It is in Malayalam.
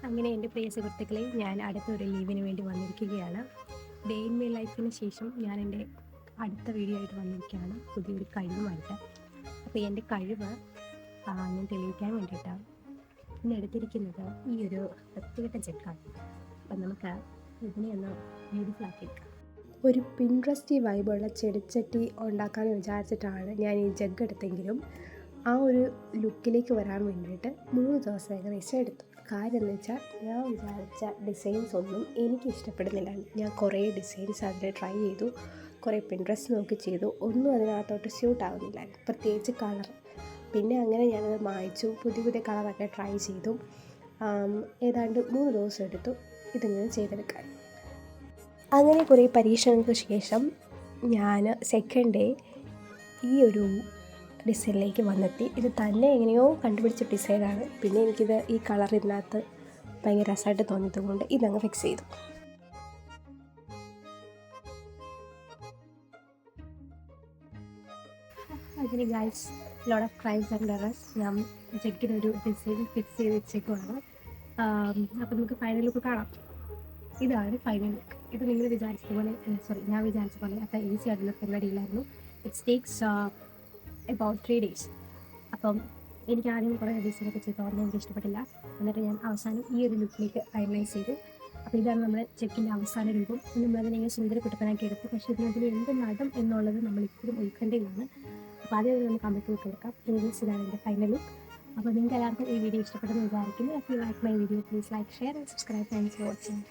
അങ്ങനെ എൻ്റെ പ്രിയ സുഹൃത്തുക്കളെ, ഞാൻ അടുത്തൊരു ലീവിന് വേണ്ടി വന്നിരിക്കുകയാണ്. ഡേ ഇൻ മൈ ലൈഫിന് ശേഷം ഞാൻ എൻ്റെ അടുത്ത വീഡിയോ ആയിട്ട് വന്നിരിക്കുകയാണ്, പുതിയൊരു കഴിവുമായിട്ട്. അപ്പോൾ എൻ്റെ കഴിവ് ഞാൻ തെളിയിക്കാൻ വേണ്ടിയിട്ടാണ് ഇന്ന് എടുത്തിരിക്കുന്നത് ഈ ഒരു പ്രത്യേക ജഗ്ഗാണ്. അപ്പം നമുക്ക് ഇതിനെ ഒന്ന് ബ്യൂട്ടിഫുൾ ആക്കിയെടുക്കാം. ഒരു പിൻട്രസ്റ്റി വൈബുള്ള ചെടിച്ചട്ടി ഉണ്ടാക്കാമെന്ന് വിചാരിച്ചിട്ടാണ് ഞാൻ ഈ ജഗ് എടുത്തെങ്കിലും ആ ഒരു ലുക്കിലേക്ക് വരാൻ വേണ്ടിയിട്ട് 3 ദിവസം ഏകദേശം എടുത്തു. കാര്യം എന്ന് വെച്ചാൽ ഞാൻ വിചാരിച്ച ഡിസൈൻസ് ഒന്നും എനിക്ക് ഇഷ്ടപ്പെടുന്നില്ല. ഞാൻ കുറേ ഡിസൈൻസ് അതിൽ ട്രൈ ചെയ്തു, കുറേ പിൻട്രസ്റ്റ് നോക്കി ചെയ്തു, ഒന്നും അതിനകത്തോട്ട് സ്യൂട്ട് ആവുന്നില്ലായിരുന്നു, പ്രത്യേകിച്ച് കളർ. പിന്നെ അങ്ങനെ ഞാനത് മായ്ച്ചു, പുതിയ പുതിയ കളറൊക്കെ ട്രൈ ചെയ്തു. ഏതാണ്ട് 3 ദിവസം എടുത്തു ഇതിങ്ങനെ ചെയ്തെടുക്കാൻ. അങ്ങനെ കുറേ പരീക്ഷണങ്ങൾക്ക് ശേഷം ഞാൻ സെക്കൻഡ് ഡേ ഈ ഒരു ഡിസൈനിലേക്ക് വന്നെത്തി. ഇത് തന്നെ എങ്ങനെയോ കണ്ടുപിടിച്ച ഡിസൈനാണ്. പിന്നെ എനിക്കിത് ഈ കളർ ഇതിനകത്ത് ഭയങ്കര രസമായിട്ട് തോന്നിയതുകൊണ്ട് ഇതങ്ങ് ഫിക്സ് ചെയ്തു. അതിന് guys lot of tries and errors. ഞാൻ ജഗ്ഗിനൊരു ഡിസൈൻ ഫിക്സ് ചെയ്ത് വെച്ചേക്കുവാണ്. അപ്പോൾ നമുക്ക് ഫൈനൽ ലുക്ക് കാണാം. ഇതാണ് ഫൈനൽ ലുക്ക്. ഇത് നിങ്ങൾ വിചാരിച്ച പോലെ ഞാൻ വിചാരിച്ച പോലെ അത്ര ഈസി ആയിട്ടുള്ള പരിപാടിയില്ലായിരുന്നു. It's takes about 3 days. അപ്പം എനിക്ക് ആദ്യം കുറേ ഡിസൈനൊക്കെ ചെയ്ത് ഓർമ്മ എനിക്ക് ഇഷ്ടപ്പെട്ടില്ല. എന്നിട്ട് ഞാൻ അവസാനം ഈ ഒരു ലുക്കിലേക്ക് ഫൈനലൈസ് ചെയ്തു. അപ്പോൾ ഇതാണ് നമ്മുടെ ചെക്കിൻ്റെ അവസാന രൂപം. നമ്മളതിനെ സുന്ദര കുട്ടപ്പനാക്കി എടുത്തു. പക്ഷേ ഇതിനകത്ത് എന്ത് നടും എന്നുള്ളത് നമ്മളിപ്പോഴും ഉത്കണ്ഠയിലാണ്. അപ്പോൾ ആദ്യം നമുക്ക് കമ്മിറ്റ് വിട്ട് കൊടുക്കാം. ഇതാണ് എൻ്റെ ഫൈനൽ ലുക്ക്. അപ്പോൾ നിങ്ങൾക്ക് എല്ലാവർക്കും ഈ വീഡിയോ ഇഷ്ടപ്പെട്ടെന്ന് വിചാരിക്കുന്നു. If you like my video, please like, share and subscribe. Thanks for watching.